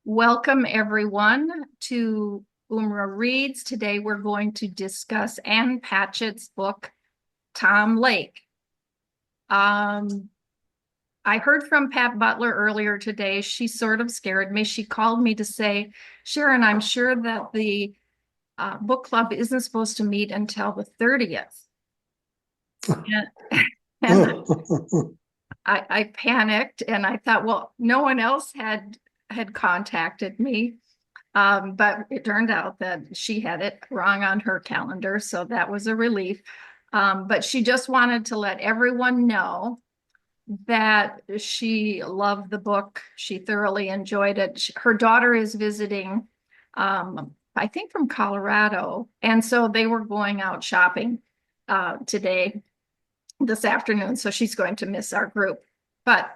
Welcome everyone to UMRA Reads. Today we're going to discuss Ann Patchett's book, Tom Lake. I heard from Pat Butler earlier today. She sort of scared me. She called me to say, Sharon, I'm sure that the book club isn't supposed to meet until the 30th. And I panicked and I thought, well, no one else had contacted me. But it turned out that she had it wrong on her calendar, so that was a relief. But she just wanted to let everyone know that she loved the book. She thoroughly enjoyed it. Her daughter is visiting, I think from Colorado, and so they were going out shopping this afternoon, so she's going to miss our group. But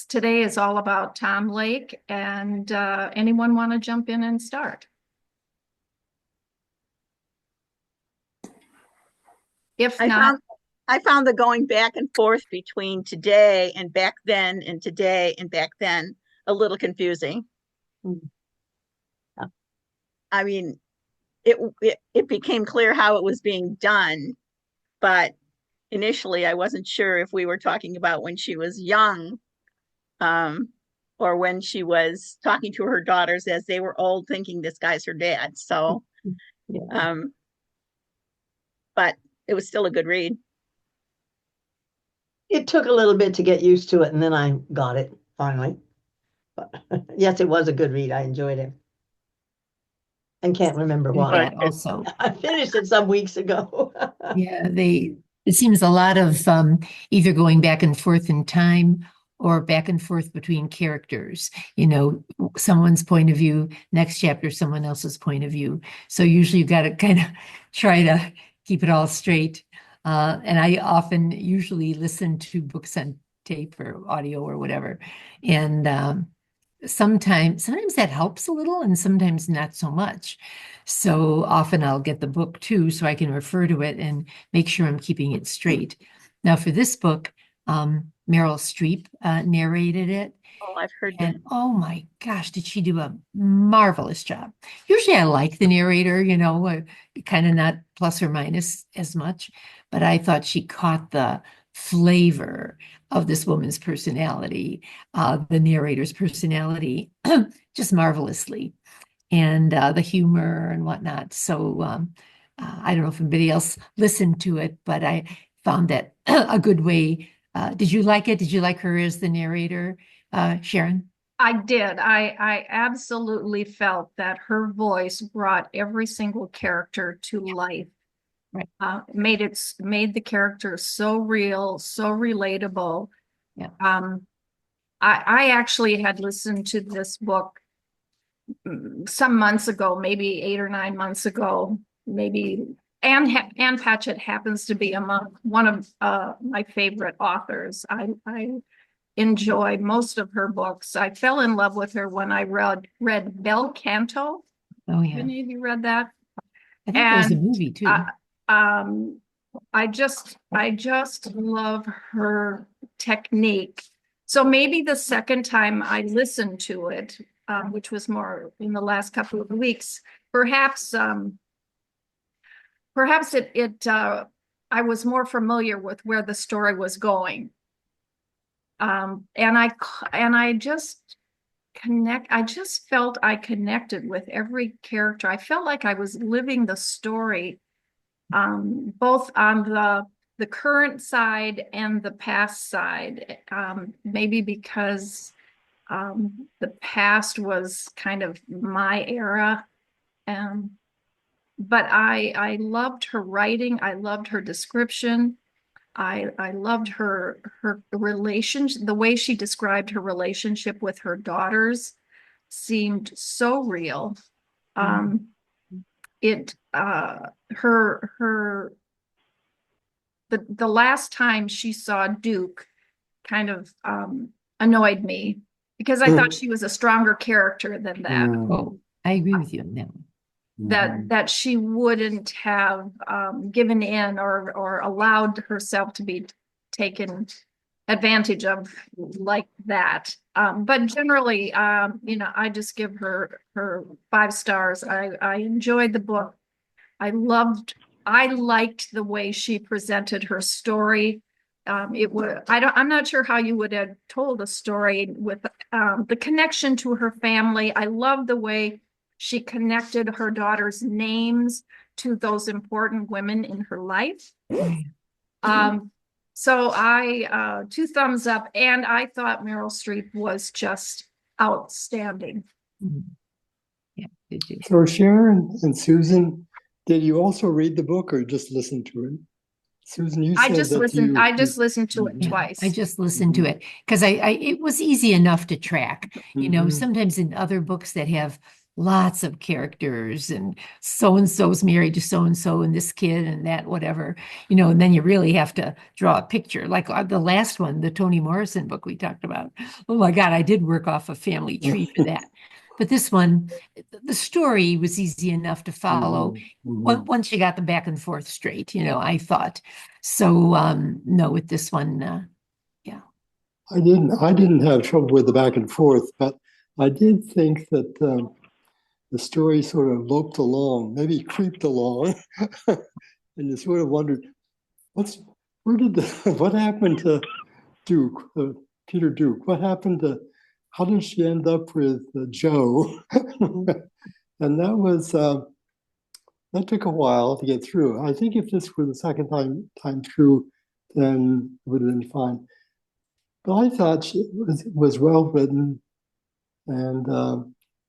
today is all about Tom Lake, and anyone want to jump in and start? If not, I found the going back and forth between today and back then and today and back then a little confusing. I mean, it became clear how it was being done, but initially I wasn't sure if we were talking about when she was young, or when she was talking to her daughters as they were old, thinking this guy's her dad. So, but it was still a good read. It took a little bit to get used to it, and then I got it finally. But yes, it was a good read. I enjoyed it. And can't remember why. That also. I finished it some weeks ago. Yeah, it seems a lot of either going back and forth in time or back and forth between characters. You know, someone's point of view, next chapter, someone else's point of view. So usually you've got to kind of try to keep it all straight. And I often usually listen to books on tape or audio or whatever. And sometimes that helps a little and sometimes not so much. So often I'll get the book too, so I can refer to it and make sure I'm keeping it straight. Now for this book, Meryl Streep narrated it. Oh, I've heard And that. oh my gosh, did she do a marvelous job. Usually I like the narrator, kind of not plus or minus as much, but I thought she caught the flavor of this woman's personality, the narrator's personality, just marvelously, and the humor and whatnot. So I don't know if anybody else listened to it, but I found that a good way. Did you like it? Did you like her as the narrator, Sharon? I did. I absolutely felt that her voice brought every single character to life. Right. Made the character so real, so relatable. Yeah. I actually had listened to this book some months ago, maybe 8 or 9 months ago, maybe. Ann Patchett happens to be among one of my favorite authors. I enjoy most of her books. I fell in love with her when I read Bel Canto. Oh yeah. Any of you read that? I think there's a movie too. I just love her technique. So maybe the second time I listened to it, which was more in the last couple of weeks, perhaps I was more familiar with where the story was going. And I just felt I connected with every character. I felt like I was living the story, both on the current side and the past side. Maybe because the past was kind of my era. But I loved her writing. I loved her description. I loved her relationship. The way she described her relationship with her daughters seemed so real. The last time she saw Duke kind of annoyed me because I thought she was a stronger character than that. Oh, I agree with you on that one. That she wouldn't have given in or allowed herself to be taken advantage of like that. But generally, I just give her 5 stars. I enjoyed the book. I liked the way she presented her story. I'm not sure how you would have told a story with the connection to her family. I love the way she connected her daughter's names to those important women in her life. So I 2 thumbs up, and I thought Meryl Streep was just outstanding. Yeah, did you? So Sharon and Susan, did you also read the book or just listen to it? Susan, you said I just listened to it Yeah, twice. I just listened to it because it was easy enough to track. Mhm. Sometimes in other books that have lots of characters and so-and-so's married to so-and-so and this kid and that, whatever, and then you really have to draw a picture. Like the last one, the Toni Morrison book we talked about. Oh my God, I did work off a family tree for that. But this one, the story was easy enough to follow once you got the back and forth straight, I thought. So no, with this one, yeah. I didn't have trouble with the back and forth, but I did think that the story sort of loped along, maybe creeped along, and you sort of wondered, what happened to Duke, Peter Duke? How did she end up with Joe? And that took a while to get through. I think if this were the second time through, then it would have been fine. But I thought she was well written, and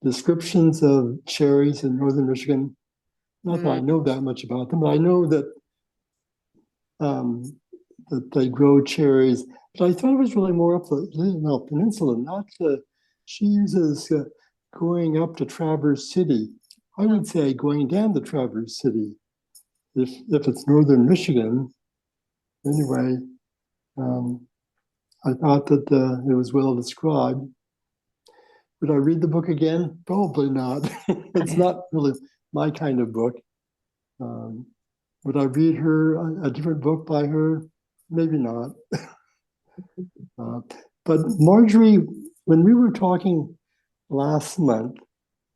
descriptions of cherries in northern Michigan. Not that I know that much about them, but I know that they grow cherries. But I thought it was really more up the peninsula, not she uses going up to Traverse City. I would say going down to Traverse City, if it's northern Michigan. Anyway, I thought that it was well described. Would I read the book again? Probably not. It's not really my kind of book. Would I read a different book by her? Maybe not. But Marjorie, when we were talking last month,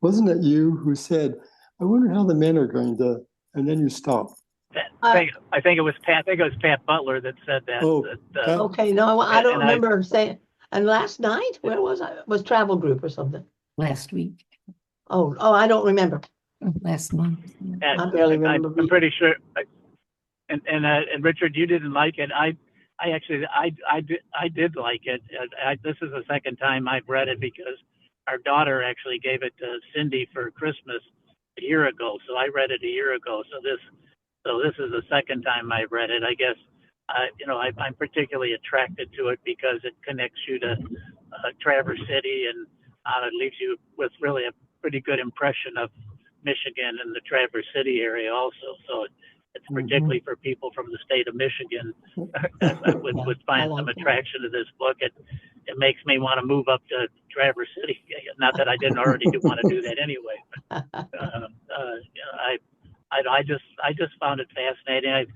wasn't it you who said, I wonder how the men are going to, and then you stopped. I think it was Pat Butler that said that. Oh, Okay, no, I don't and remember saying, and last night, where was I? It was travel group or something. Last week, Oh, I don't remember. last month. I barely remember. I'm pretty sure. And Richard, you didn't like it. I did like it. This is the second time I've read it because our daughter actually gave it to Cindy for Christmas a year ago. So I read it a year ago. So this is the second time I've read it. I guess I'm particularly attracted to it because it connects you to Traverse City, and it leaves you with really a pretty good impression of Michigan and the Traverse City area also. So it's particularly for people from the state of Michigan would find some attraction to this book. It makes me want to move up to Traverse City. Not that I didn't already want to do that anyway. But, I just found it fascinating.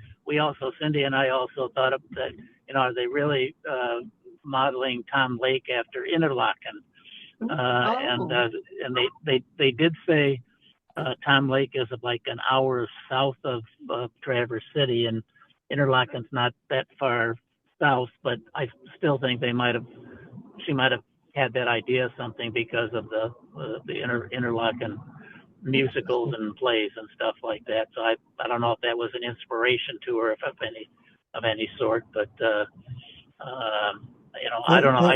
Cindy and I also thought of that. Are they really modeling Tom Lake after Interlaken? And they did say Tom Lake is like an hour south of Traverse City, and Interlaken's not that far south. But I still think she might have had that idea something because of the Interlaken musicals and plays and stuff like that. So I don't know if that was an inspiration to her, if of any sort. But I don't know.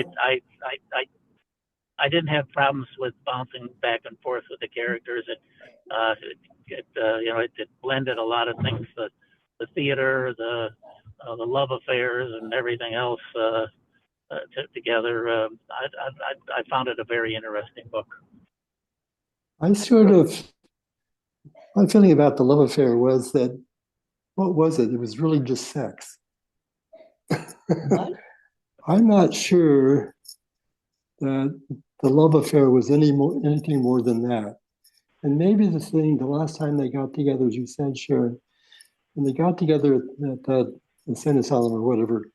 I didn't have problems with bouncing back and forth with the characters. It blended a lot of things, the theater, the love affairs, and everything else together. I found it a very interesting book. my feeling about the love affair was that, what was it? It was really just sex. What? I'm not sure that the love affair was anything more than that. And maybe the last time they got together, as you said, Sharon, when they got together at the St. Asylum or whatever,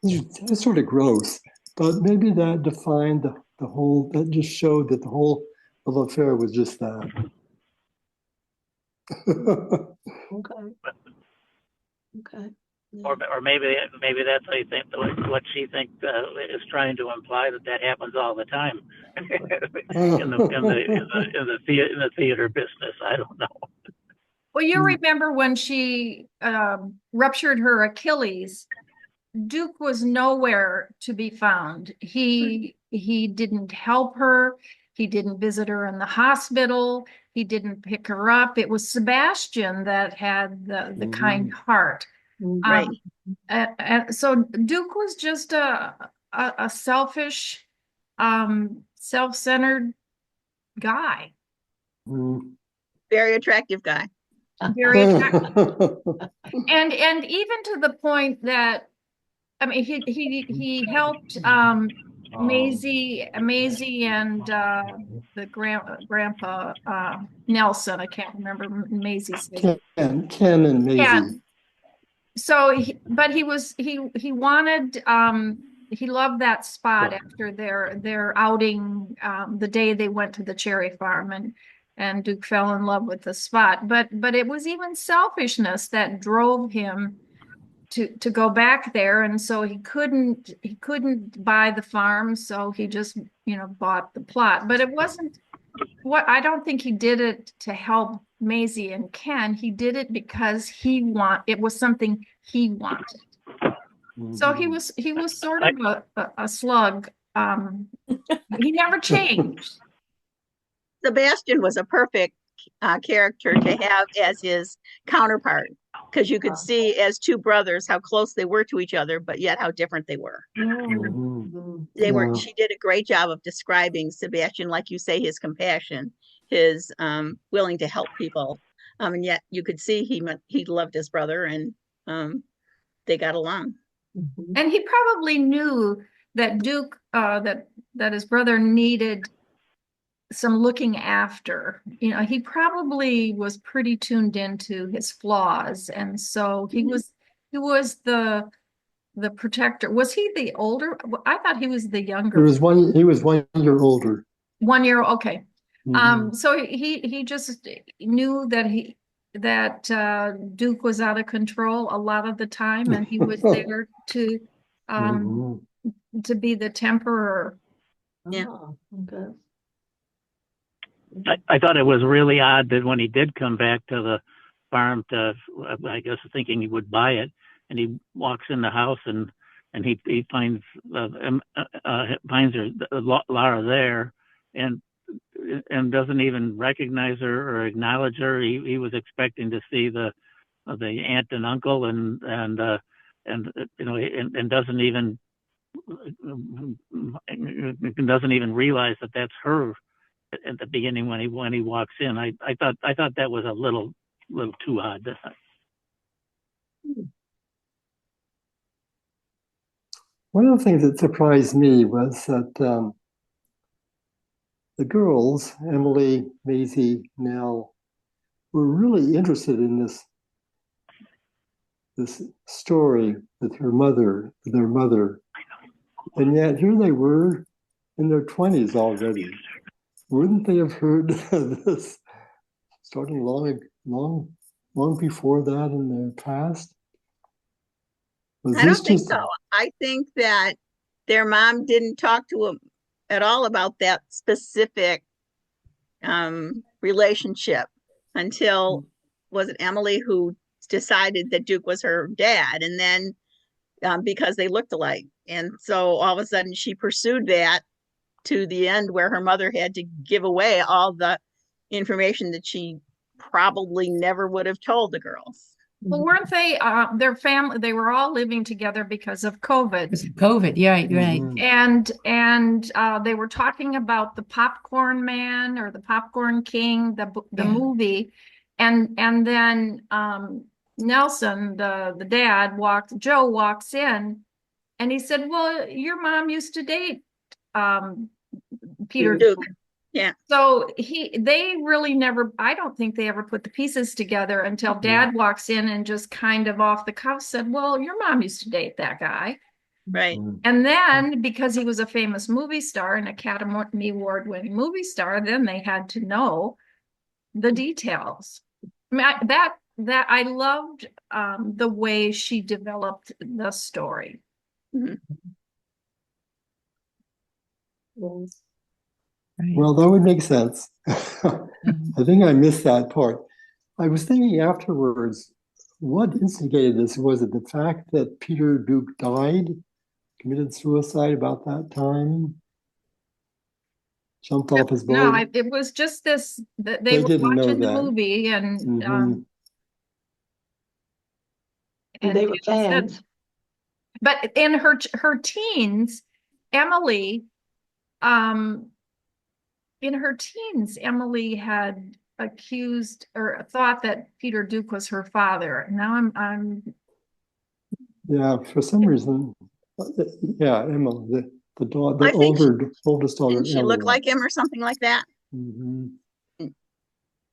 It's sort of gross, but maybe that defined the whole, that just showed that the whole love affair was just that. Okay. Okay. Or maybe that's how you think what she think is trying to imply that happens all the time in the theater business. I don't know. Well, you remember when she ruptured her Achilles, Duke was nowhere to be found. He didn't help her. He didn't visit her in the hospital. He didn't pick her up. It was Sebastian that had the kind heart. Right. So Duke was just a selfish, self-centered guy. Very attractive guy. Very attractive. And even to the point that, I mean, he helped Maisie and the grandpa Nelson. I can't remember Maisie's name. Ken and Maisie. Ken. So, but he wanted, he loved that spot after their outing, the day they went to the cherry farm, and Duke fell in love with the spot. But it was even selfishness that drove him to go back there, and so he couldn't buy the farm, so he just bought the plot. But it wasn't what I don't think he did it to help Maisie and Ken. He did it because it was something he wanted. So he was sort of a slug. He never changed. Sebastian was a perfect character to have as his counterpart, because you could see as two brothers how close they were to each other, but yet how different they were. They were. She did a great job of describing Sebastian, like you say, his compassion, his willing to help people, and yet you could see he loved his brother, and they got along. And he probably knew that Duke, that his brother needed some looking after. He probably was pretty tuned into his flaws, and so he was the protector. Was he the older? I thought he was the younger. He was 1 year older. 1 year, okay. So he just knew that Duke was out of control a lot of the time, and he was there to be the temperer. Yeah. Okay. I thought it was really odd that when he did come back to the farm I guess thinking he would buy it, and he walks in the house and he finds Lara there, and doesn't even recognize her or acknowledge her. He was expecting to see the aunt and uncle and doesn't even realize that that's her at the beginning when he walks in. I thought that was a little too odd. One of the things that surprised me was that the girls, Emily, Maisie, Nell, were really interested in this story with their mother, and yet here they were in their 20s already. Wouldn't they have heard this starting long before that in their past? I don't think so. I think that their mom didn't talk to them at all about that specific relationship until, was it Emily who decided that Duke was her dad, and then because they looked alike. And so all of a sudden she pursued that to the end where her mother had to give away all the information that she probably never would have told the girls. Well, weren't they, their family, they were all living together because of COVID. COVID, yeah, right. And they were talking about the Popcorn Man or the Popcorn King, the movie. And then Nelson, the dad, Joe walks in, and he said, well, your mom used to date Peter Duke. Yeah. So they really never, I don't think they ever put the pieces together until dad walks in and just kind of off the cuff said, well, your mom used to date that guy. Right. And then because he was a famous movie star, an Academy Award winning movie star, then they had to know the details. I mean, that I loved the way she developed the story. Mhm. Right. Well, that would make sense. I think I missed that part. I was thinking afterwards, what instigated this? Was it the fact that Peter Duke died, committed suicide about that time, jumped off his No, boat? it was just this that they They were didn't know watching the that. movie Mhm. and They were Peter said, fans. but in her teens, Emily, um, in her teens, Emily had accused or thought that Peter Duke was her father. Now I'm Yeah, for some reason, yeah, Emma, the daughter, I the think oldest daughter, didn't she look Ella. like him or something like that? Mhm.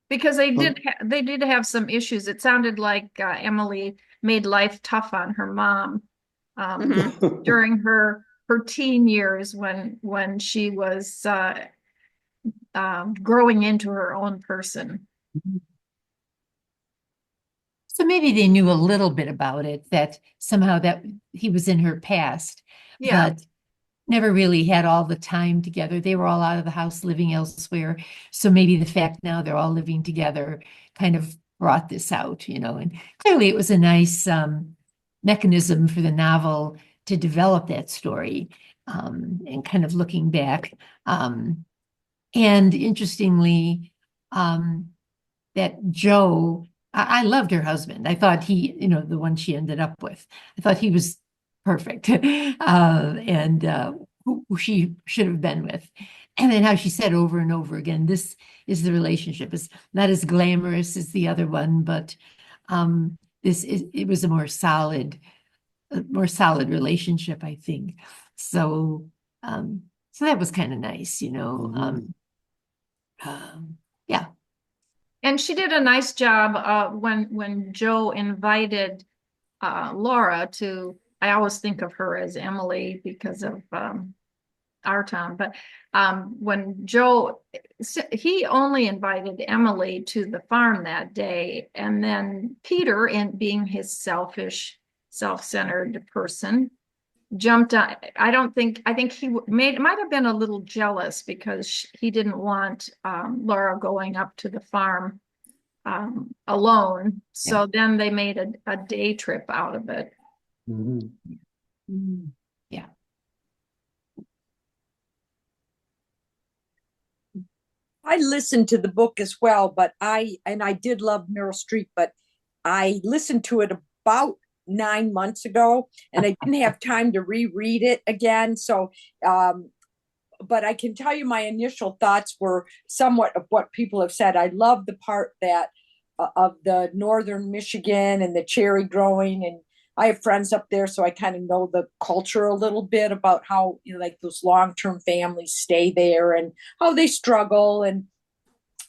because But they did have some issues. It sounded like Emily made life tough on her mom Mhm. during her teen years when she was growing into her own person. So maybe they knew a little bit about it, that somehow that he was in her past, Yeah. but never really had all the time together. They were all out of the house living elsewhere. So maybe the fact now they're all living together kind of brought this out, and clearly it was a nice mechanism for the novel to develop that story, and kind of looking back. And interestingly, that Joe, I loved her husband. I thought he, the one she ended up with, I thought he was perfect, and who she should have been with. And then how she said over and over again, this is the relationship. It's not as glamorous as the other one, but it was a more solid relationship, I think. So, so that was kind of nice, Mhm. yeah. And she did a nice job when Joe invited Laura to, I always think of her as Emily because of our town, but when Joe, he only invited Emily to the farm that day, and then Peter, in being his selfish, self-centered person, jumped on. I think he might have been a little jealous because he didn't want Laura going up to the farm alone. So then they made a day trip out of it. Mhm. Yeah. I listened to the book as well, but I did love Meryl Streep, but I listened to it about 9 months ago, and I didn't have time to reread it again. So, but I can tell you my initial thoughts were somewhat of what people have said. I love the part that of the northern Michigan and the cherry growing, and I have friends up there, so I kind of know the culture a little bit about how like those long-term families stay there and how they struggle and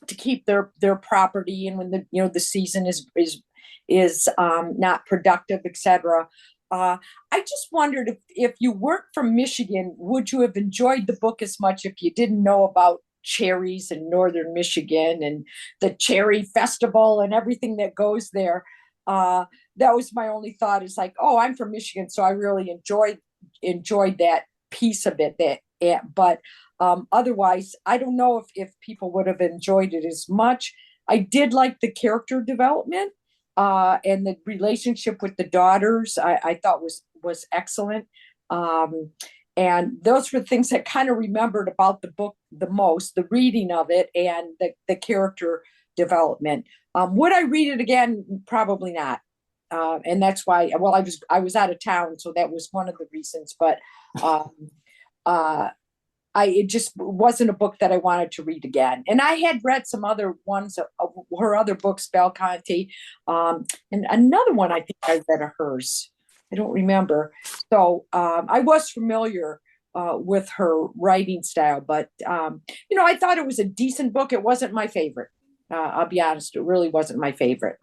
to keep their property, and when the season is not productive, etc. I just wondered if you weren't from Michigan, would you have enjoyed the book as much if you didn't know about cherries in northern Michigan and the cherry festival and everything that goes there? That was my only thought. Is like, oh, I'm from Michigan, so I really enjoyed that piece of it. But otherwise, I don't know if people would have enjoyed it as much. I did like the character development and the relationship with the daughters. I thought was excellent. And those were things that kind of remembered about the book the most, the reading of it and the character development. Would I read it again? Probably not. And that's why, well, I was out of town, so that was one of the reasons. But it just wasn't a book that I wanted to read again. And I had read some other ones of her other books, Bel Conte, and another one I think I read of hers. I don't remember. So I was familiar with her writing style, but I thought it was a decent book. It wasn't my favorite. I'll be honest, it really wasn't my favorite.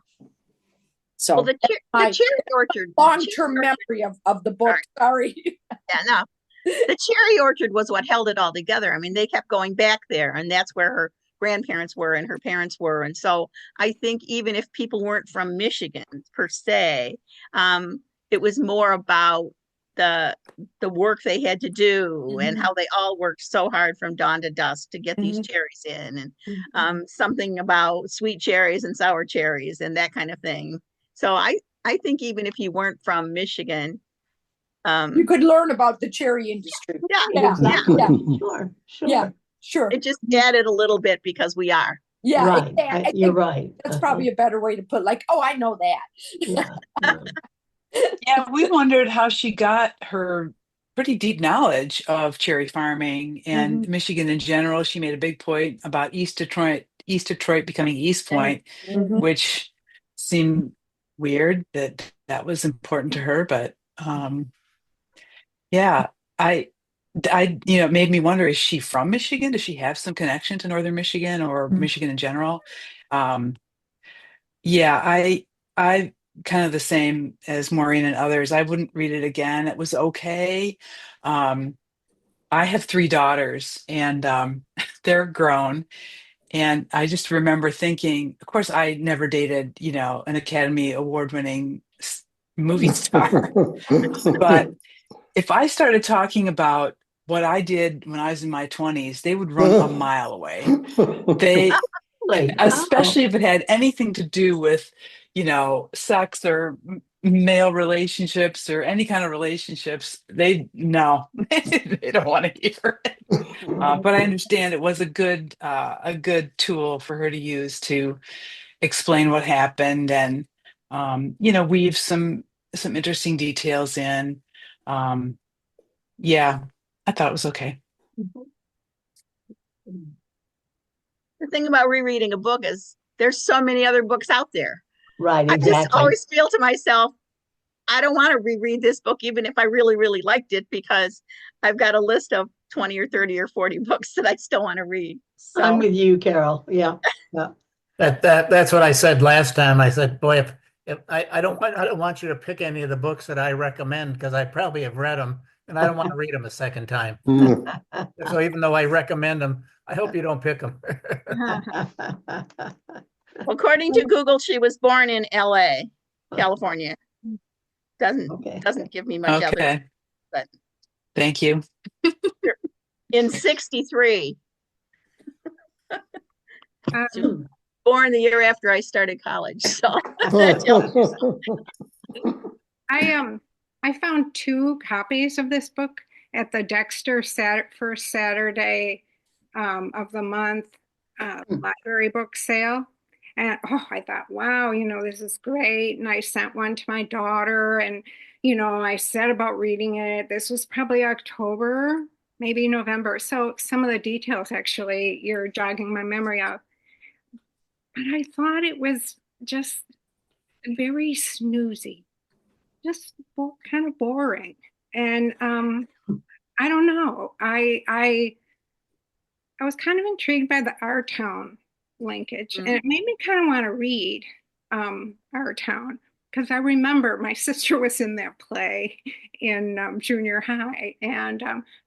So Well, the my cherry orchard. long-term memory of the book. Sorry. Yeah, no. The cherry orchard was what held it all together. I mean, they kept going back there, and that's where her grandparents were and her parents were. And so I think even if people weren't from Michigan per se, it was more about the work they had to do and how they all worked so hard from dawn to dusk to get these cherries in, and something about sweet cherries and sour cherries and that kind of thing. So I think even if you weren't from Michigan, You could learn about the cherry industry. yeah, Exactly. yeah. Sure, Yeah, sure. sure. it just added a little bit because we are. Yeah, Right, I you're think right. that's probably a better way to put, like, oh, I know that. Yeah, yeah. Yeah, we wondered how she got her pretty deep knowledge of cherry farming and Michigan in general. She made a big point about East Detroit becoming East Point, which seemed weird that that was important to her. But yeah, it made me wonder, is she from Michigan? Does she have some connection to Northern Michigan or Michigan in general? Um, yeah, I kind of the same as Maureen and others. I wouldn't read it again. It was okay. Um, I have three daughters, and they're grown. And I just remember thinking, of course, I never dated, an Academy Award-winning movie star. But if I started talking about what I did when I was in my 20s, they would run a mile away. They Like, especially if it had anything to do with sex or male relationships or any kind of relationships. They no they don't want to hear it. But I understand it was a good tool for her to use to explain what happened, and weave some interesting details in. Yeah, I thought it was okay. The thing about rereading a book is there's so many other books out there. right, I just exactly. always feel to myself, I don't want to reread this book, even if I really, really liked it, because I've got a list of 20 or 30 or 40 books that I still want to read. I'm So with you, Carol. Yeah, yeah. That's what I said last time. I said, boy, if I don't want you to pick any of the books that I recommend, because I probably have read them and I don't want to read them a second time. So even though I recommend them, I hope you don't pick them. according to Google, she was born in LA, California. Okay. Doesn't give me much other, Okay, but thank you. in 63. Um, Born the year after I started college. So I found 2 copies of this book at the Dexter first Saturday of the month library book sale. And I thought, wow, this is great. And I sent one to my daughter, and I said about reading it. This was probably October, maybe November. So some of the details, actually, you're jogging my memory of. But I thought it was just very snoozy, just kind of boring. And I don't know. I was kind of intrigued by the Our Town linkage, and it made me kind of want to read Our Town, because I remember my sister was in that play in junior high, and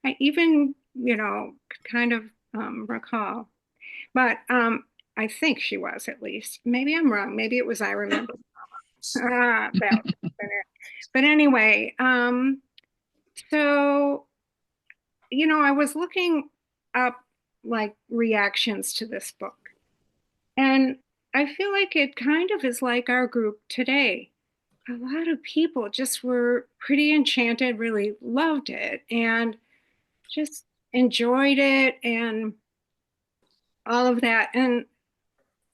I even kind of recall, but I think she was, at least. Maybe I'm wrong. Maybe it was I remember. But anyway, so I was looking up like reactions to this book, and I feel like it kind of is like our group today. A lot of people just were pretty enchanted, really loved it, and just enjoyed it, and all of that. And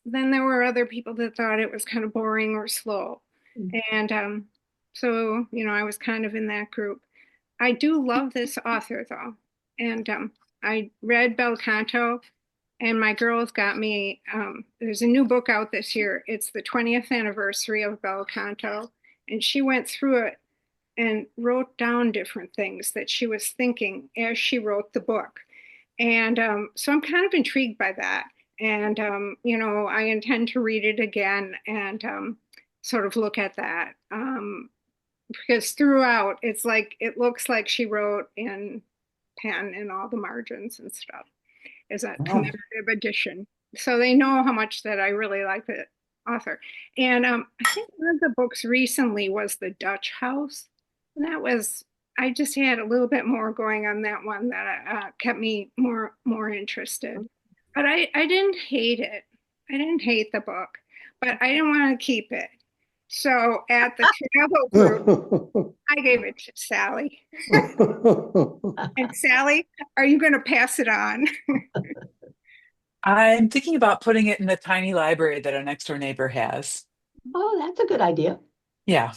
then there were other people that thought it was kind of boring or slow. And so, I was kind of in that group. I do love this author, though. And I read Bel Canto, and my girls got me, there's a new book out this year. It's the 20th anniversary of Bel Canto. And she went through it and wrote down different things that she was thinking as she wrote the book. And so I'm kind of intrigued by that. And, I intend to read it again. And sort of look at that. Because throughout, it's like, it looks like she wrote in pen in all the margins and stuff as a commemorative edition. So they know how much that I really like the author. And I think one of the books recently was The Dutch House. And that was, I just had a little bit more going on that one that kept me more interested. But I didn't hate it. I didn't hate the book, but I didn't want to keep it. So at the travel group, I gave it to Sally. And Sally, are you going to pass it on? I'm thinking about putting it in the tiny library that our next door neighbor has. Oh, that's a good idea. Yeah.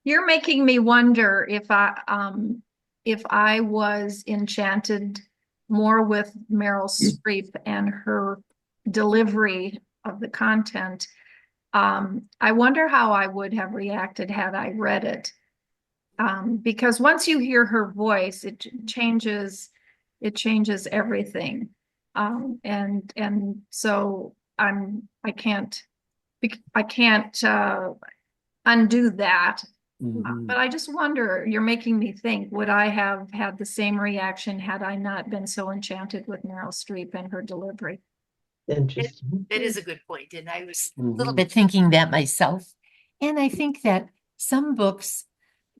You're making me wonder if I was enchanted more with Meryl Streep and her delivery of the content. I wonder how I would have reacted had I read it. Because once you hear her voice, it changes everything. And so I can't undo that. But I just wonder, you're making me think, would I have had the same reaction had I not been so enchanted with Meryl Streep and her delivery? Interesting. That is a good point. And I was a little bit thinking that myself. And I think that some books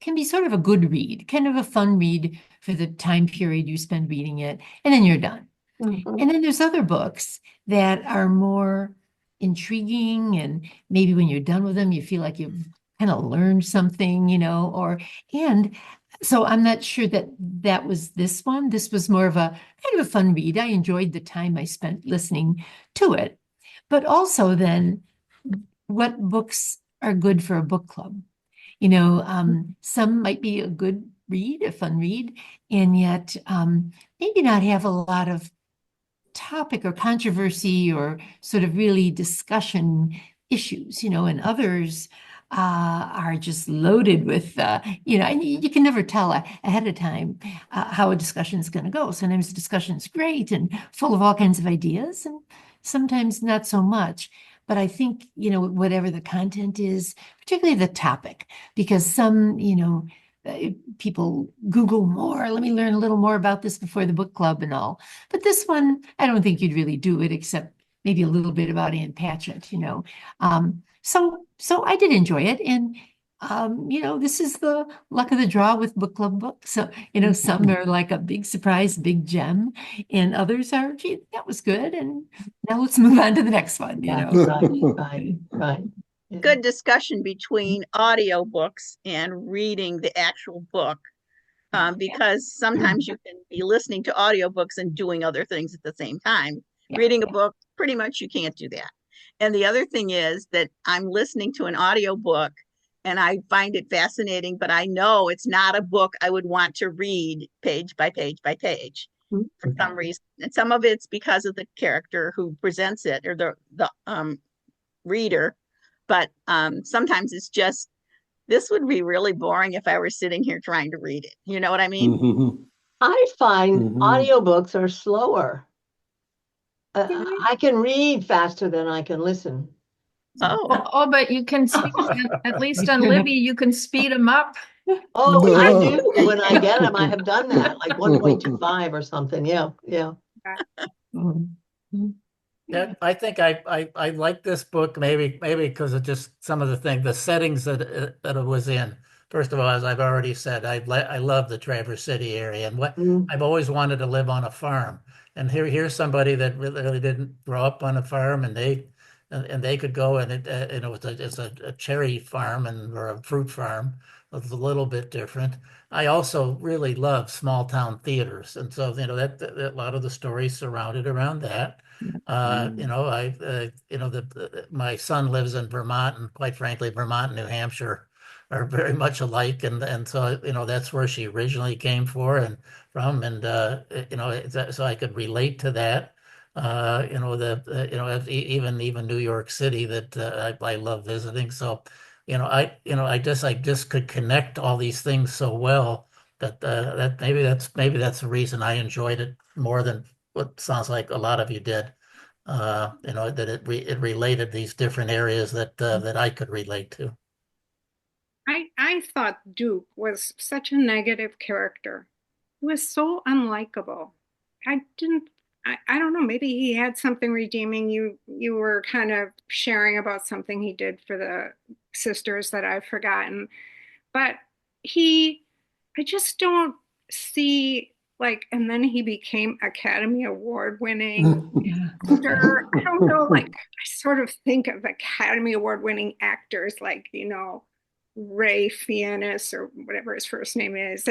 can be sort of a good read, kind of a fun read for the time period you spend reading it, and then you're done. Mhm. And then there's other books that are more intriguing, and maybe when you're done with them, you feel like you've kind of learned something, and so I'm not sure that was this one. This was more of a kind of a fun read. I enjoyed the time I spent listening to it. But also then, what books are good for a book club? Some might be a good read, a fun read, and yet maybe not have a lot of topic or controversy or sort of really discussion issues, and others are just loaded with, and you can never tell ahead of time how a discussion is going to go. Sometimes the discussion is great and full of all kinds of ideas, and sometimes not so much. But I think, whatever the content is, particularly the topic, because some, people Google more, let me learn a little more about this before the book club and all. But this one, I don't think you'd really do it, except maybe a little bit about Ann Patchett, So I did enjoy it. And, this is the luck of the draw with book club books. So, some are like a big surprise, big gem, and others are, gee, that was good. And now let's move on to the next one, Yeah, right. Yeah. Good discussion between audiobooks and reading the actual book. Because sometimes you can be listening to audiobooks and doing other things at the same time. Yeah. Reading a book, pretty much you can't do that. And the other thing is that I'm listening to an audiobook and I find it fascinating, but I know it's not a book I would want to read page by page by page for some reason. And some of it's because of the character who presents it or the reader. But sometimes it's just, this would be really boring if I were sitting here trying to read it. You know what I mean? I find audiobooks are slower. I can read faster than I can listen. Oh, but you can speed, at least on Libby, you can speed them up. Oh, I do. When I get them, I have done that, like 1.25 or something. Yeah. Yeah, I think I like this book maybe because of just some of the settings that it was in. First of all, as I've already said, I love the Traverse City area, and I've always wanted to live on a farm. And here's somebody that really didn't grow up on a farm, and they could go and it's a cherry farm or a fruit farm. It's a little bit different. I also really love small town theaters, and so that a lot of the stories surrounded around that. My son lives in Vermont, and quite frankly, Vermont and New Hampshire are very much alike, and so that's where she originally came from, and so I could relate to that. Even New York City that I love visiting. So, I just could connect all these things so well that maybe that's the reason I enjoyed it more than what sounds like a lot of you did. that it related these different areas that I could relate to. I thought Duke was such a negative character. He was so unlikable. I didn't I don't know, maybe he had something redeeming. You were kind of sharing about something he did for the sisters that I've forgotten. But he I just don't see like, and then he became Academy Award winning actor. I don't know, like I sort of think of Academy Award winning actors like, Ray Fiennes or whatever his first name is,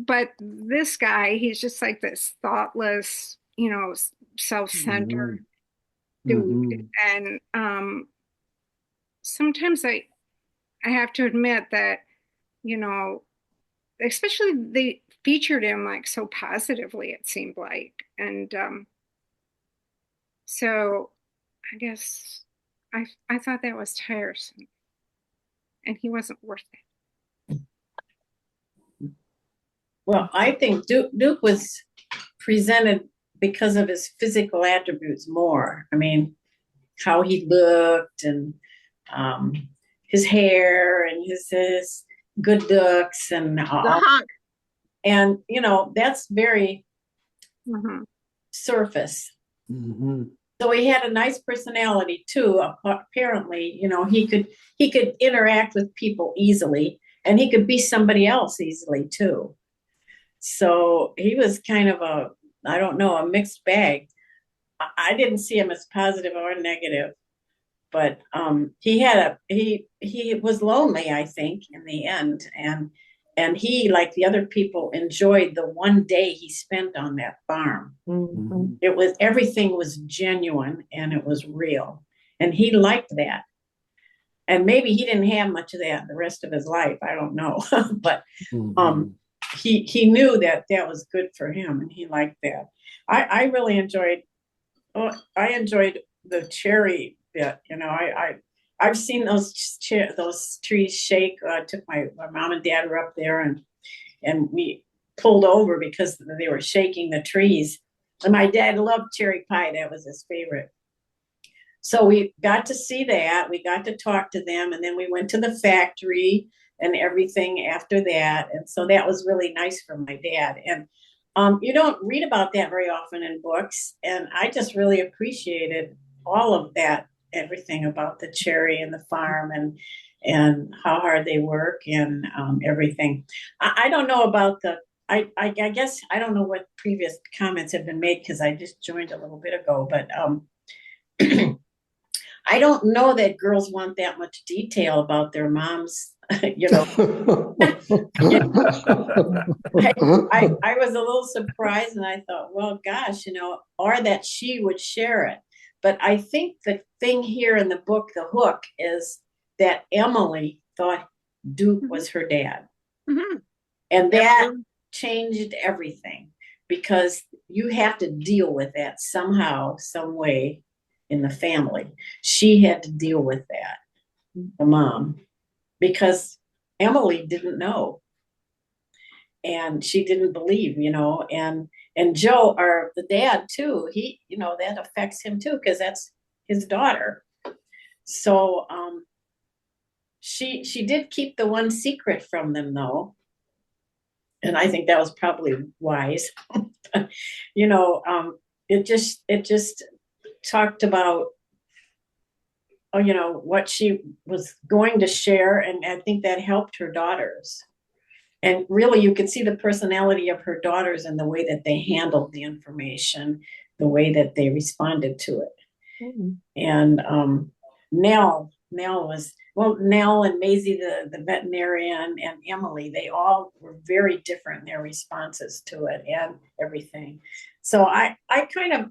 but this guy, he's just like this thoughtless, self-centered dude. And sometimes I have to admit that, especially they featured him like so positively, it seemed like. And so I guess I thought that was tiresome, and he wasn't worth it. Well, I think Duke was presented because of his physical attributes more. I mean, how he looked and his hair and his good looks and The hunk. and that's very surface. So he had a nice personality too. Apparently, he could interact with people easily, and he could be somebody else easily too. So he was kind of a mixed bag. I didn't see him as positive or negative, but he was lonely, I think, in the end, and he, like the other people, enjoyed the one day he spent on that farm. Everything was genuine and it was real, and he liked that. And maybe he didn't have much of that the rest of his life, I don't know. But he knew that was good for him, and he liked that. I really enjoyed the cherry bit. I've seen those trees shake. Took my mom and dad were up there, and we pulled over because they were shaking the trees. And my dad loved cherry pie. That was his favorite. So we got to see that. We got to talk to them, and then we went to the factory and everything after that. And so that was really nice for my dad. And you don't read about that very often in books. And I just really appreciated all of that, everything about the cherry and the farm and how hard they work and everything. I don't know about I guess I don't know what previous comments have been made because I just joined a little bit ago, but I don't know that girls want that much detail about their moms. I was a little surprised, and I thought, well, gosh, or that she would share it. But I think the thing here in the book, the hook, is that Emily thought Duke was her dad. And that changed everything, because you have to deal with that somehow, some way in the family. She had to deal with that, the mom, because Emily didn't know. And she didn't believe, and Joe, or the dad too, he, that affects him too, because that's his daughter. So she did keep the one secret from them though. And I think that was probably wise. It just talked about, what she was going to share. And I think that helped her daughters. And really, you could see the personality of her daughters and the way that they handled the information, the way that they responded to it. And Nell and Maisie, the veterinarian, and Emily, they all were very different in their responses to it and everything. So I kind of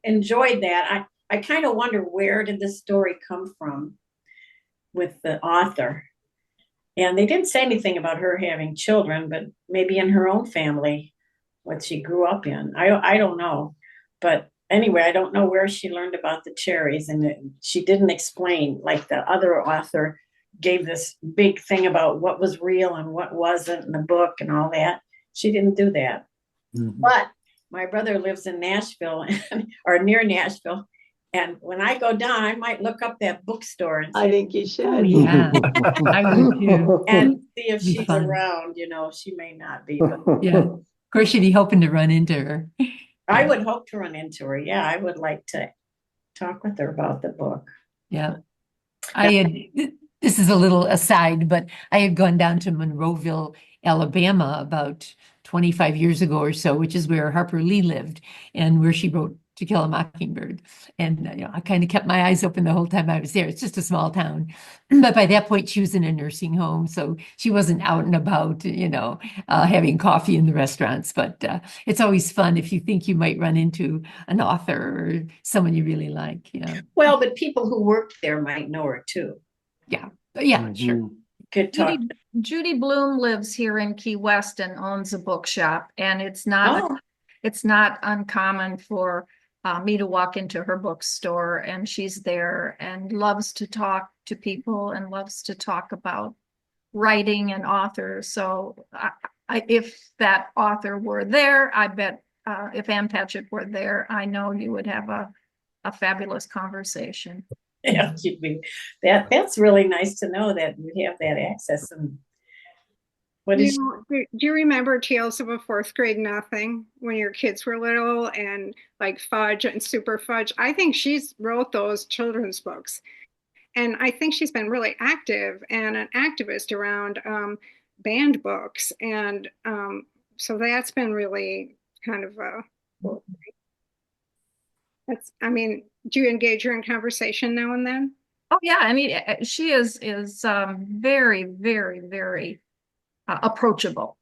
enjoyed that. I kind of wonder, where did this story come from with the author? And they didn't say anything about her having children, but maybe in her own family, what she grew up in. I don't know. But anyway, I don't know where she learned about the cherries. And she didn't explain, like the other author gave this big thing about what was real and what wasn't in the book and all that. She didn't do that. But my brother lives in Nashville or near Nashville. And when I go down, I might look up that bookstore and I think you should. Oh, yeah. I would too. and see if Be she's fun. around. She may not be, but Yeah. Of course, you'd be hoping to run into her. I would hope to run into her. Yeah, I would like to talk with her about the book. Yeah. This is a little aside, but I had gone down to Monroeville, Alabama about 25 years ago or so, which is where Harper Lee lived and where she wrote To Kill a Mockingbird. And I kind of kept my eyes open the whole time I was there. It's just a small town. But by that point, she was in a nursing home. So she wasn't out and about, having coffee in the restaurants. But it's always fun if you think you might run into an author or someone you really like. Yeah. Well, but people who worked there might know her too. Yeah. Yeah, sure. Could talk. Judy Bloom lives here in Key West and owns a bookshop, and it's not uncommon for me to walk into her bookstore, and she's there and loves to talk to people and loves to talk about writing and authors. So if that author were there, I bet if Ann Patchette were there, I know you would have a fabulous conversation. Yeah, that's really nice to know that you have that access. And what is do you remember Tales of a Fourth Grade Nothing when your kids were little, and like Fudge and Super Fudge? I think she's wrote those children's books, and I think she's been really active and an activist around banned books, and so that's been really kind of cool. Do you engage her in conversation now and then? Oh yeah, I mean, she is very, very, very approachable.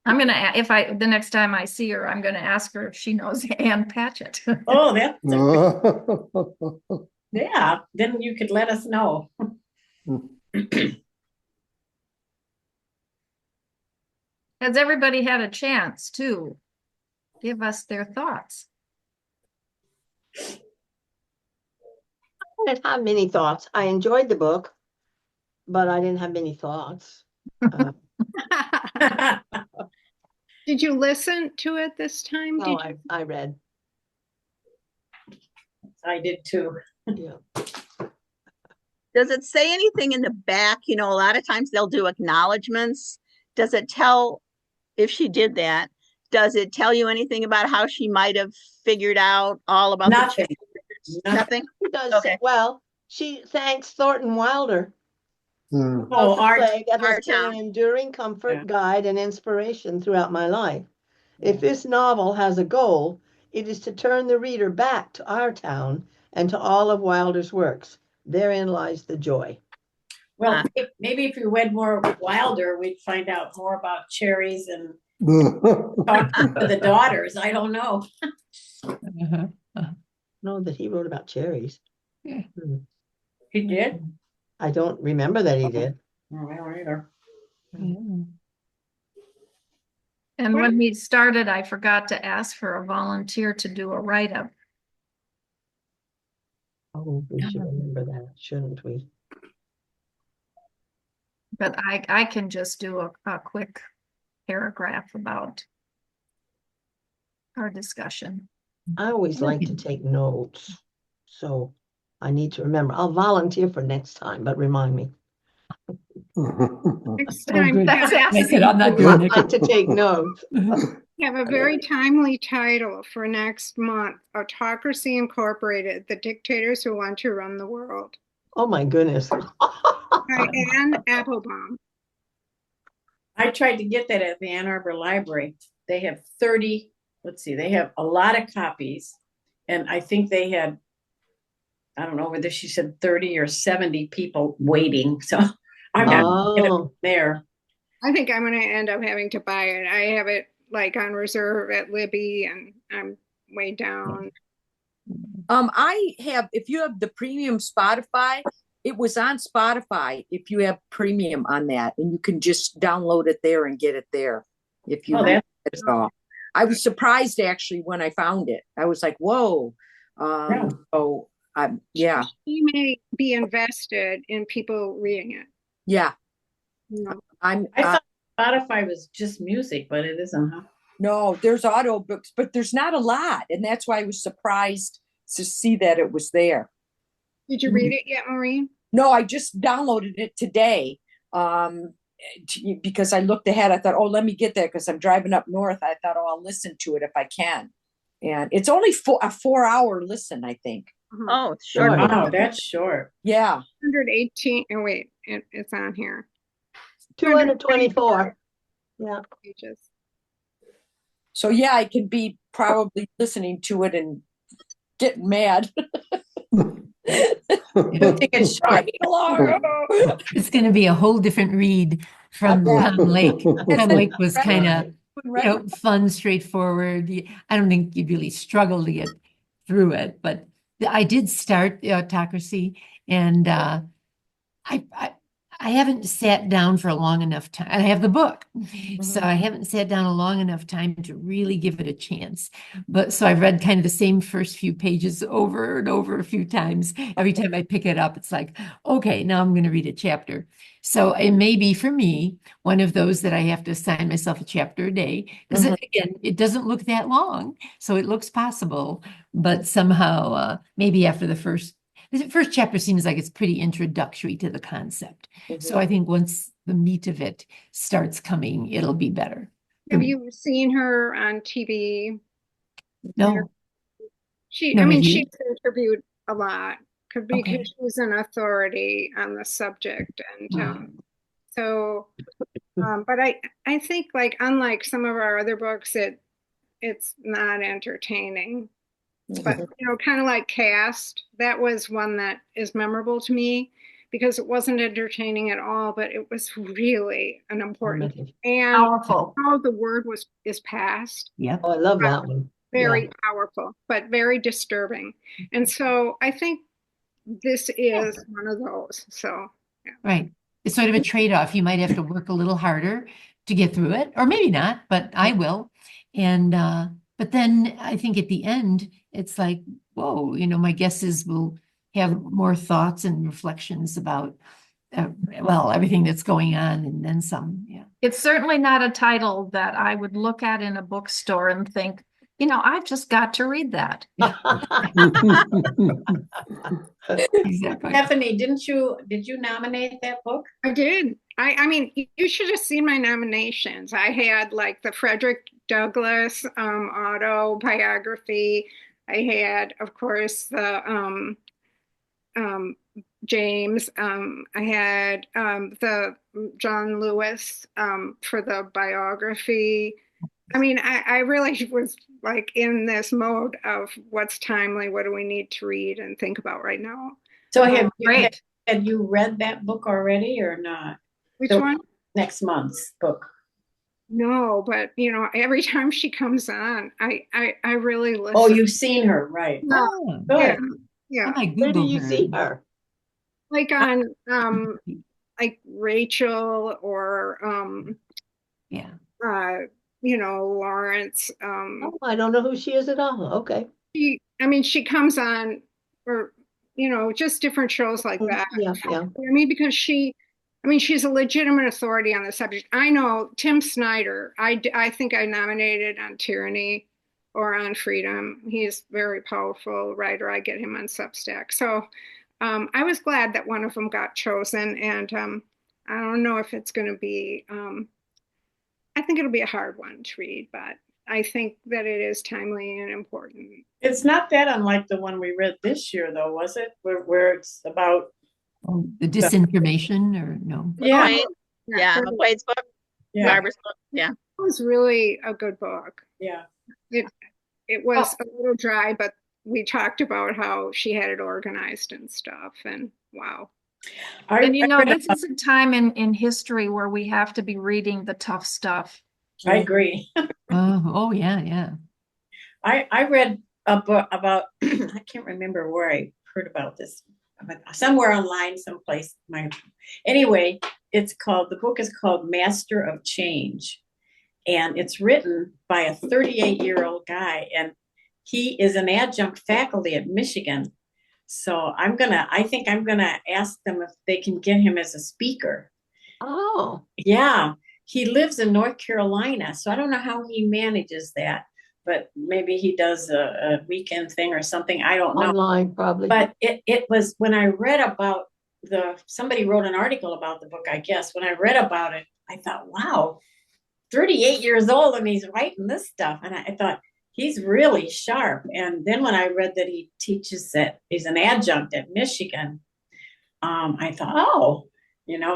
I'm gonna, the next time I see her, I'm gonna ask her if she knows Ann Patchette. Oh, yeah. Then you could let us know. Has everybody had a chance to give us their thoughts? I didn't have many thoughts. I enjoyed the book, but I didn't have many thoughts. Did you listen to it this time? No, I read. I did too. Yeah. Does it say anything in the back? A lot of times they'll do acknowledgments. Does it tell, if she did that, does it tell you anything about how she might have figured out all about Nothing. Nothing? She does. Okay. Well, she thanks Thornton Wilder. Oh, That has been an enduring comfort, guide, and inspiration throughout my life. If this novel has a goal, it is to turn the reader back to our town and to all of Wilder's works. Therein lies the joy. Well, maybe if you read more of Wilder, we'd find out more about cherries and talk to the daughters. I don't know. Know that he wrote about cherries. Yeah. He did? I don't remember that he did. No, I don't either. And when we started, I forgot to ask for a volunteer to do a write-up. Oh, we should remember that, shouldn't we? But I can just do a quick paragraph about our discussion. I always like to take notes, so I need to remember. I'll volunteer for next time, but remind me. Next time, I'm not doing it. Not to take notes. we have a very timely title for next month: Autocracy Incorporated: The Dictators Who Want to Run the World. Oh my goodness. By Anne Applebaum. I tried to get that at the Ann Arbor Library. They have 30, they have a lot of copies. And I think they had, I don't know whether she said 30 or 70 people waiting. So I'm not get it there. I think I'm going to end up having to buy it. I have it like on reserve at Libby, and I'm way down. I have, if you have the premium Spotify, it was on Spotify if you have premium on that, and you can just download it there and get it there. If you I was surprised actually when I found it. I was like, whoa. You may be invested in people reading it. Yeah. No. I'm I thought Spotify was just music, but it isn't, huh? no, there's audio books, but there's not a lot, and that's why I was surprised to see that it was there. Did you read it yet, Maureen? No, I just downloaded it today. Because I looked ahead, I thought, oh, let me get there because I'm driving up north. I thought, oh, I'll listen to it if I can. And it's only a 4-hour listen, I think. Oh, it's short. Wow, that's short. Yeah. 118. Oh, wait, it's on here. 224. Yeah. Pages. So yeah, I could be probably listening to it and getting mad. You don't think it's short? It's going to be a whole different read from Tom Lake. Tom Lake was kind of, fun, straightforward. I don't think you'd really struggle to get through it, but I did start the Autocracy, and I haven't sat down for a long enough time. I have the book, so I haven't sat down a long enough time to really give it a chance. But so I've read kind of the same first few pages over and over a few times. Every time I pick it up, it's like, okay, now I'm going to read a chapter. So it may be for me one of those that I have to assign myself a chapter a day, because again, it doesn't look that long, so it looks possible. But somehow, maybe after the first chapter seems like it's pretty introductory to the concept. So I think once the meat of it starts coming, it'll be better. Have you seen her on TV? No. She's interviewed a lot because she's an authority on the subject. And but I think, like, unlike some of our other books, it's not entertaining. But, kind of like Cast, that was one that is memorable to me because it wasn't entertaining at all, but it was really an important and Powerful. how the word is passed. Yeah. Oh, I love that one. Very powerful, but very disturbing. And so I think this is one of those. So, yeah. Right. It's sort of a trade-off. You might have to work a little harder to get through it, or maybe not, but I will. And but then I think at the end, it's like, whoa, my guesses will have more thoughts and reflections about, everything that's going on and then some. Yeah. It's certainly not a title that I would look at in a bookstore and think, I've just got to read that. Exactly. Stephanie, did you nominate that book? I did. I mean, you should have seen my nominations. I had like the Frederick Douglass autobiography. I had, of course, the James. I had the John Lewis for the biography. I mean, I really was like in this mode of what's timely, what do we need to read and think about right now. So have you read that book already or not? Which one? Next month's book. No, but every time she comes on, I really listen. Oh, you've seen her, right? Oh, good. Yeah. Where do you see her? Like on like Rachel or Lawrence. Oh, I don't know who she is at all. Okay. She comes on, or just different shows like that. Yeah. I mean, because she's a legitimate authority on the subject. I know Tim Snyder. I think I nominated on Tyranny or on Freedom. He's a very powerful writer. I get him on Substack. So I was glad that one of them got chosen, and I don't know if it's going to be. I think it'll be a hard one to read, but I think that it is timely and important. It's not that unlike the one we read this year, though, was it? Where it's about the disinformation, or no? Yeah. McQuaid's book. Yeah. Barbara's book. Yeah. It was really a good book. Yeah. It was a little dry, but we talked about how she had it organized and stuff, and wow. And this is a time in history where we have to be reading the tough stuff. I agree. Yeah. I read a book about, I can't remember where I heard about this, somewhere online, someplace. Anyway, the book is called Master of Change. And it's written by a 38-year-old guy. And he is an adjunct faculty at Michigan. So I think I'm gonna ask them if they can get him as a speaker. Oh, Yeah, he lives in North Carolina, so I don't know how he manages that, but maybe he does a weekend thing or something. I don't know. online probably. But it was when I read about somebody wrote an article about the book, I guess. When I read about it, I thought, wow, 38 years old and he's writing this stuff. And I thought, he's really sharp. And then when I read that he teaches that he's an adjunct at Michigan, I thought, oh,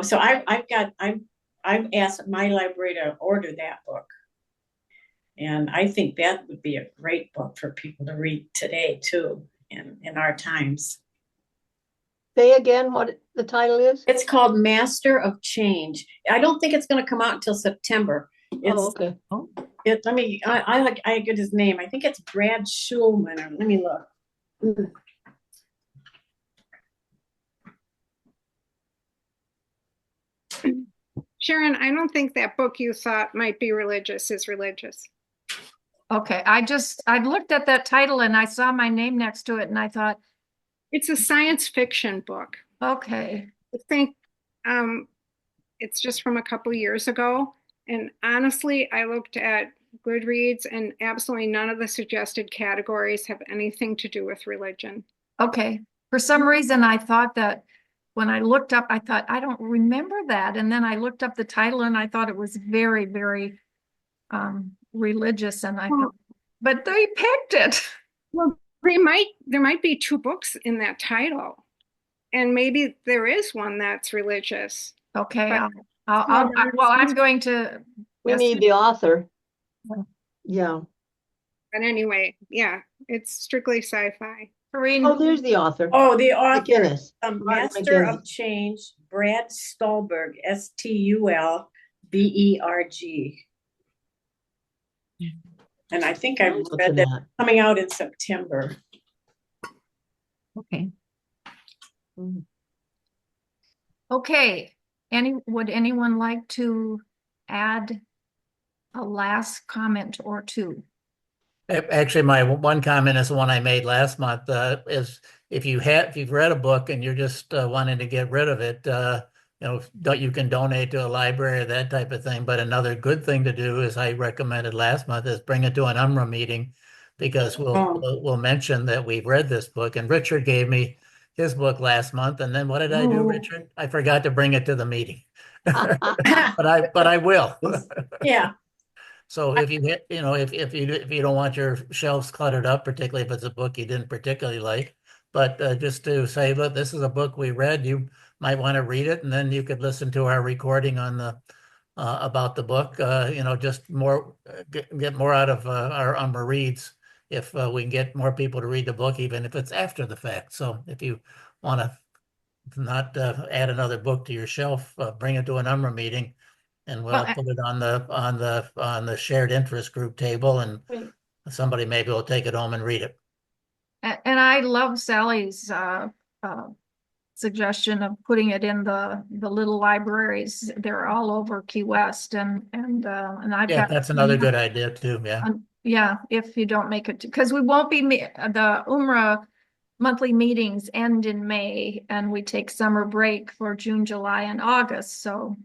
so I've asked my library to order that book. And I think that would be a great book for people to read today too, in our times. Say again what the title is? It's called Master of Change. I don't think it's going to come out until September. Oh, okay. I get his name. I think it's Brad Schulman. Let me look. Sharon, I don't think that book you thought might be religious is religious. Okay, I looked at that title and I saw my name next to it and I thought, it's a science fiction book. okay. I think it's just from a couple years ago. And honestly, I looked at Goodreads and absolutely none of the suggested categories have anything to do with religion. Okay. For some reason, I thought that when I looked up, I thought, I don't remember that. And then I looked up the title and I thought it was very, very religious. And I thought, but they picked it. Well, there might be two books in that title. And maybe there is one that's religious. Okay. I'm going to. We need the author. Yeah. But anyway, yeah, it's strictly sci-fi. Oh, there's the author. Oh, the author. McGinnis. Master of Change, Brad Stulberg, Stulberg. And I think I read that coming out in September. Okay. Okay. Would anyone like to add a last comment or two? Actually, my one comment is the one I made last month, is if you've read a book and you're just wanting to get rid of it, you can donate to a library or that type of thing. But another good thing to do, as I recommended last month, is bring it to an UMRA meeting, because we'll mention that we've read this book. And Richard gave me his book last month, and then what did I do, Richard? I forgot to bring it to the meeting, but I will. Yeah. So if if you don't want your shelves cluttered up, particularly if it's a book you didn't particularly like, but just to say, look, this is a book we read, you might want to read it, and then you could listen to our recording on the about the book. Just more get more out of our UMRA reads if we can get more people to read the book, even if it's after the fact. So if you want to not add another book to your shelf, bring it to an UMRA meeting. And we'll put it on the shared interest group table, and somebody maybe will take it home and read it. And I love Sally's suggestion of putting it in the little libraries. They're all over Key West, and I've got. That's another good idea too. Yeah. Yeah, if you don't make it, because we won't be the UMRA monthly meetings end in May, and we take summer break for June, July, and August. So.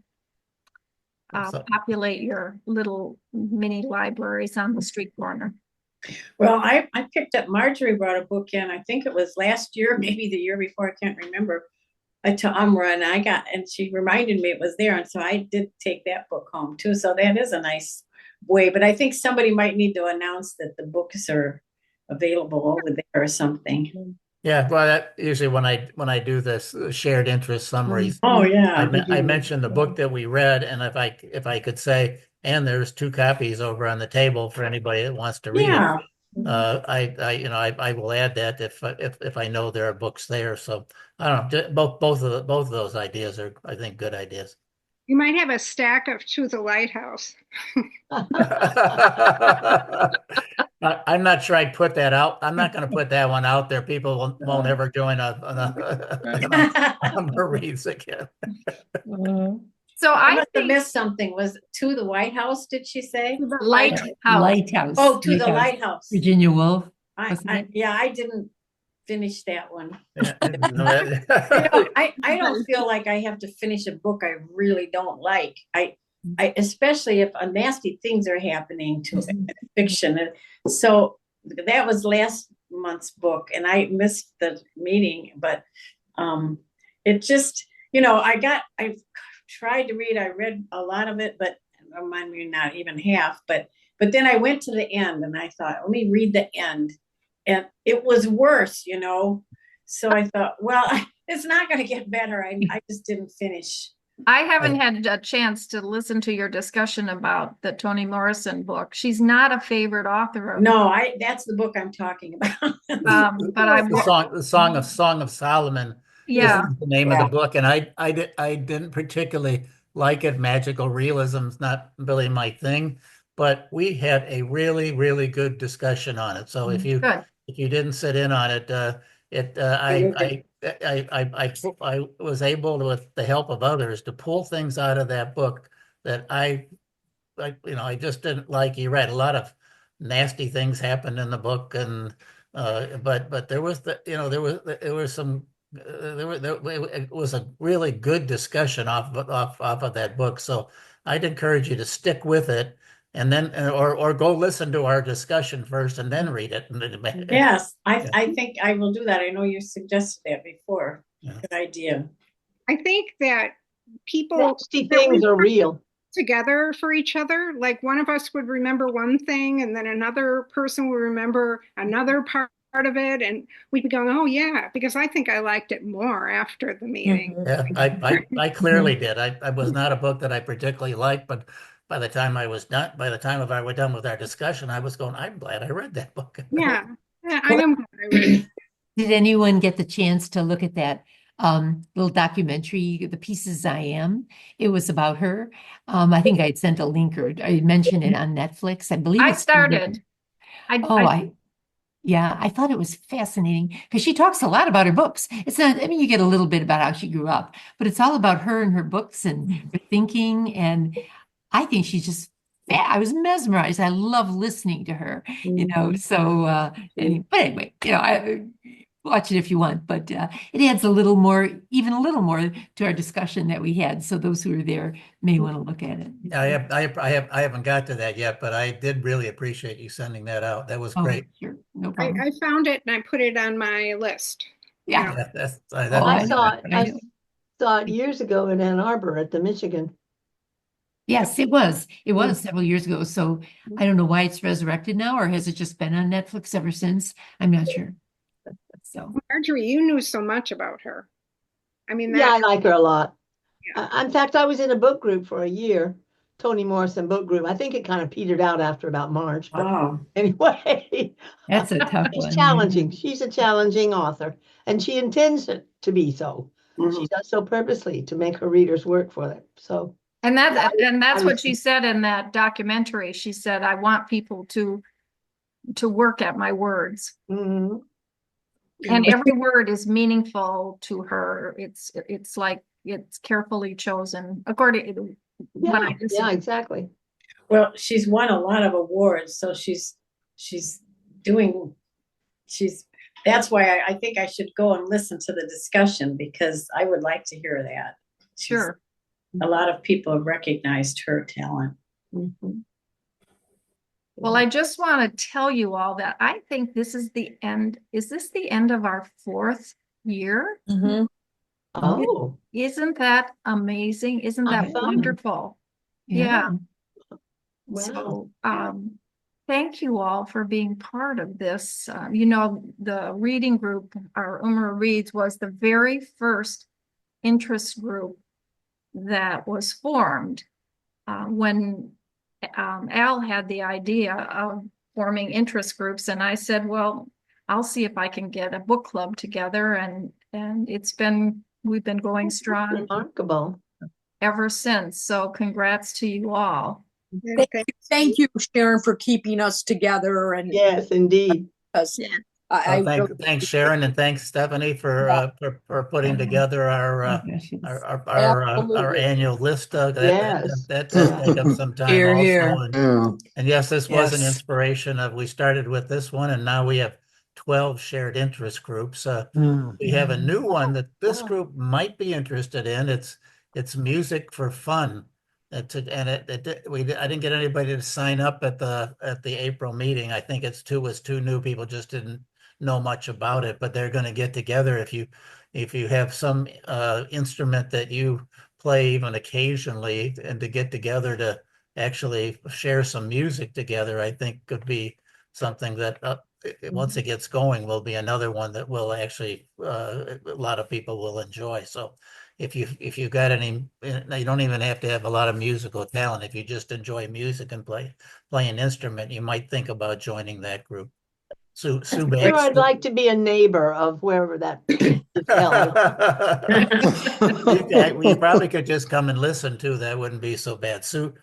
Populate your little mini libraries on the street corner. Well, I picked up, Marjorie brought a book in, I think it was last year, maybe the year before, I can't remember, to UMRA, and she reminded me it was there, and so I did take that book home too. So that is a nice way, but I think somebody might need to announce that the books are available over there or something. Yeah, well, that usually when I do this shared interest summaries. Oh yeah, I mentioned the book that we read, and if I could say, and there's 2 copies over on the table for anybody that wants to read it. I will add that if I know there are books there. So I don't know, both of those ideas are, I think, good ideas. You might have a stack of To the Lighthouse. I'm not sure I'd put that out. I'm not going to put that one out there. People won't ever join UMRA reads again. So I must have missed something. Was To the White House, did she say? Lighthouse. Oh, To the Lighthouse. Virginia Woolf. I didn't finish that one. Yeah, I don't feel like I have to finish a book I really don't like. I especially if nasty things are happening to fiction. So that was last month's book, and I missed the meeting, but it just, I tried to read. I read a lot of it, but I mean, not even half. But then I went to the end, and I thought, let me read the end, and it was worse, So I thought, well, it's not going to get better. I just didn't finish. I haven't had a chance to listen to your discussion about the Toni Morrison book. She's not a favorite author of No, that's the book I'm talking about. but I the Song of Solomon. Yeah. Is the name of the book, and I didn't particularly like it. Magical realism's not really my thing, but we had a really, really good discussion on it. So if you didn't sit in on it, I was able to, with the help of others, to pull things out of that book that I just didn't like. You read a lot of nasty things happened in the book, and but there was it was a really good discussion off of that book. So I'd encourage you to stick with it, and then or go listen to our discussion first and then read it. Yes, I think I will do that. I know you suggested that before. Yeah. Good idea. I think that people nasty things are real together for each other. Like one of us would remember one thing, and then another person would remember another part of it, and we'd be going, oh yeah, because I think I liked it more after the meeting. Yeah, I clearly did. I was not a book that I particularly liked, but by the time I was done with our discussion, I was going, I'm glad I read that book. Yeah, I am glad I read it. Did anyone get the chance to look at that little documentary, The Pieces I Am? It was about her. I think I'd sent a link, or I mentioned it on Netflix. I believe I started. Yeah, I thought it was fascinating because she talks a lot about her books. It's not, I mean, you get a little bit about how she grew up, but it's all about her and her books and her thinking. And I think she's just, I was mesmerized. I love listening to her, so, but anyway, I watch it if you want, but it adds even a little more to our discussion that we had. So those who are there may want to look at it. I haven't got to that yet, but I did really appreciate you sending that out. That was great. Sure, no problem. I found it and I put it on my list. Yeah, I saw it years ago in Ann Arbor at the Michigan. Yes, it was. It was several years ago. So I don't know why it's resurrected now, or has it just been on Netflix ever since? I'm not sure. So Marjorie, you knew so much about her. I mean, I like her a lot. Yeah. In fact, I was in a book group for a year, Toni Morrison book group. I think it kind of petered out after about March. But anyway, that's a tough one. It's challenging. She's a challenging author, and she intends it to be so. She does so purposely to make her readers work for it. So, and that's what she said in that documentary. She said, "I want people to work at my words." Mm-hmm. And every word is meaningful to her. It's like it's carefully chosen according to what I just said. Exactly. Well, she's won a lot of awards, so that's why I think I should go and listen to the discussion, because I would like to hear that. Sure. A lot of people have recognized her talent. Mm-hmm. Well, I just want to tell you all that I think this is the end. Is this the end of our 4th year? Mm-hmm. Oh, isn't that amazing? Isn't that wonderful? Yeah. Wow. So, thank you all for being part of this. The reading group, our UMRA Reads, was the very first interest group that was formed when Al had the idea of forming interest groups, and I said, well, I'll see if I can get a book club together, and we've been going strong. Remarkable. Ever since. So congrats to you all. Thank you, Sharon, for keeping us together. And yes, indeed. Thanks, Sharon, and thanks, Stephanie, for putting together our annual list. That does take up some time also. And yes, this was an inspiration of. We started with this one, and now we have 12 shared interest groups. Mm. We have a new one that this Wow. group might be interested in. It's music for fun. I didn't get anybody to sign up at the April meeting. I think was two new people, just didn't know much about it, but they're going to get together. If you have some instrument that you play even occasionally, and to get together to actually share some music together, I think could be something that once it gets going will be another one that will actually a lot of people will enjoy. So if you got any, you don't even have to have a lot of musical talent. If you just enjoy music and play an instrument, you might think about joining that group. Sue Sure, Bates. I'd like to be a neighbor of wherever that is held. You probably could just come and listen too. That wouldn't be so bad. Sue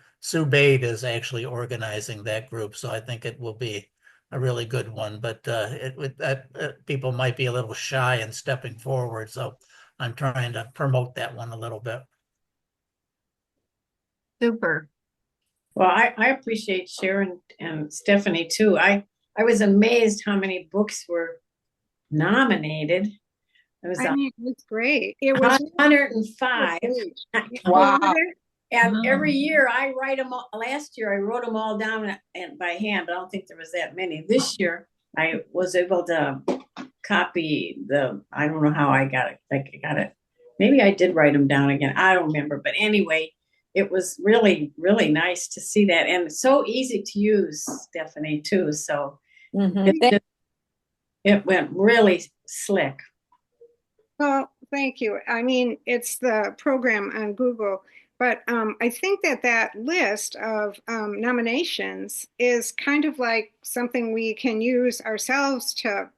Bade is actually organizing that group, so I think it will be a really good one. But people might be a little shy in stepping forward, so I'm trying to promote that one a little bit. Super. Well, I appreciate Sharon and Stephanie too. I was amazed how many books were nominated. It was I mean, it was great. It was 105. Wow. And every year I write them all. Last year I wrote them all down and by hand, but I don't think there was that many. This year I was able to copy I don't know how I got it. Like I got it. Maybe I did write them down again. I don't remember. But anyway, it was really, really nice to see that. And it's so easy to use, Stephanie, too. So it went really slick. Well, thank you. I mean, it's the program on Google, but I think that list of nominations is kind of like something we can use ourselves to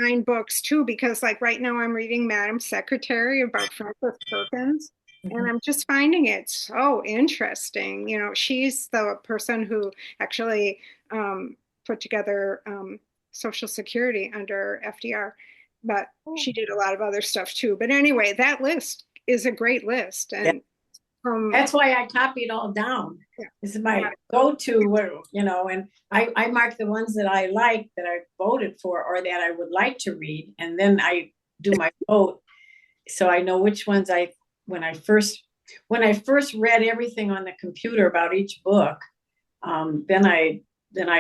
find books too, because like right now I'm reading Madam Secretary about Frances Perkins, and I'm just finding it so interesting. You know, she's the person who actually put together Social Security under FDR. But she did a lot of other stuff too. But anyway, that list is a great list. And that's why I copied all down. Yeah. This is my go-to, and I mark the ones that I like, that I voted for, or that I would like to read. And then I do my vote. So I know which ones when I first read everything on the computer about each book, then I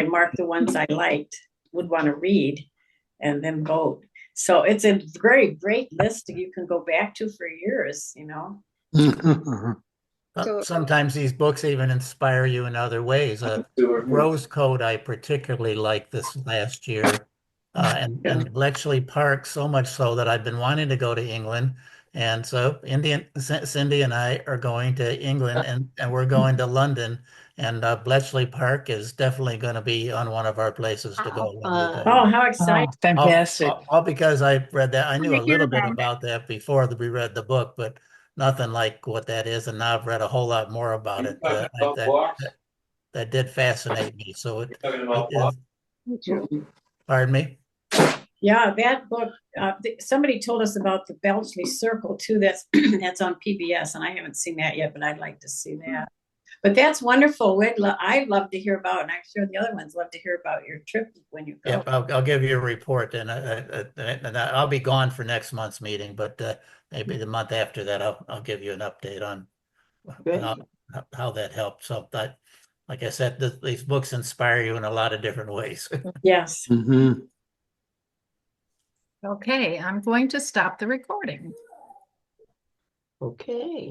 mark the ones I liked, would want to read, and then vote. So it's a great list you can go back to for years, Sometimes these books even inspire you in other ways. Rose Code I particularly liked this last year. And Bletchley Park, so much so that I've been wanting to go to England. And so Cindy and I are going to England, and we're going to London. And Bletchley Park is definitely going to be on one of our places to go. Oh, how exciting. Fantastic. All because I read that. I knew a little bit about that before we read the book, but nothing like what that is. And now I've read a whole lot more about it. That did fascinate me. So it is. Pardon me? Yeah, that book, somebody told us about the Bletchley Circle too. That's on PBS, and I haven't seen that yet, but I'd like to see that. But that's wonderful. I'd love to hear about, and I'm sure the other ones love to hear about your trip when you go. Yep, I'll give you a report, and I'll be gone for next month's meeting, but maybe the month after that, I'll give you an update on how that helped. So that, like I said, these books inspire you in a lot of different ways. Yes. Mm-hmm. Okay, I'm going to stop the recording. Okay.